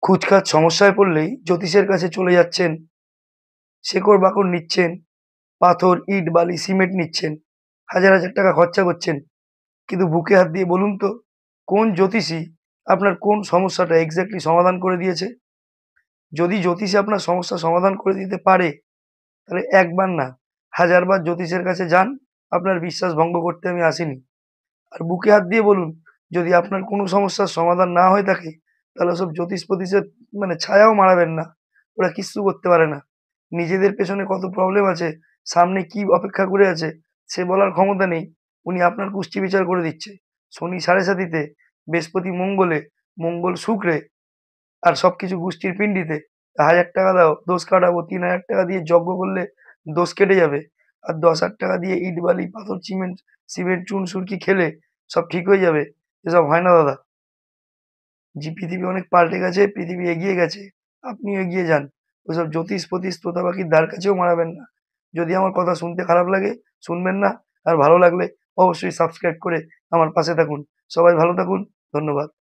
খুচখাচ সমস্যায় পড়লেই জ্যোতিষের কাছে চলে যাচ্ছেন, শেকড় বাকড় নিচ্ছেন, পাথর, ইট, বালি, সিমেন্ট নিচ্ছেন, হাজার হাজার টাকা খরচা করছেন। কিন্তু বুকে হাত দিয়ে বলুন তো, কোন জ্যোতিষী আপনার কোন সমস্যাটা এক্স্যাক্টলি সমাধান করে দিয়েছে? যদি জ্যোতিষী আপনার সমস্যার সমাধান করে দিতে পারে, তাহলে একবার না, হাজারবার জ্যোতিষের কাছে যান। আপনার বিশ্বাস ভঙ্গ করতে আমি আসিনি। আর বুকে হাত দিয়ে বলুন, যদি আপনার কোনো সমস্যার সমাধান না হয়ে থাকে, তাহলে ওসব জ্যোতিষ-ফোতিষের ছায়াও মাড়াবেন না। ওরা কিচ্ছু করতে পারে না। নিজেদের পেছনে কত প্রবলেম আছে, সামনে কি অপেক্ষা করে আছে, সে বলার ক্ষমতা নেই। উনি আপনার কুষ্টি বিচার করে দিচ্ছে। শনি সাড়ে সাতিতে, বৃহস্পতি মঙ্গলে, মঙ্গল শুক্রে, আর সবকিছু গুষ্টির পিন্ডিতে। ৳১,০০০ দাও, দোষ কাটাবো। ৳৩,০০০ দিয়ে যজ্ঞ করলে দোষ কেটে যাবে। আর ৳১০,০০০ দিয়ে ইট, বালি, পাথর, সিমেন্ট, চুন, সুরকি খেলে সব ঠিক হয়ে যাবে। এসব হয় না দাদা। পৃথিবী অনেক পাল্টে গেছে, পৃথিবী এগিয়ে গেছে। আপনিও এগিয়ে যান। ওসব জ্যোতিষ-ফোতিশ, তোতাপাকির ধার কাছেও মারাবেন না। যদি আমার কথা শুনতে খারাপ লাগে, শুনবেন না। আর ভালো লাগলে অবশ্যই সাবস্ক্রাইব করে আমার পাশে থাকুন। সবাই ভালো থাকুন। ধন্যবাদ।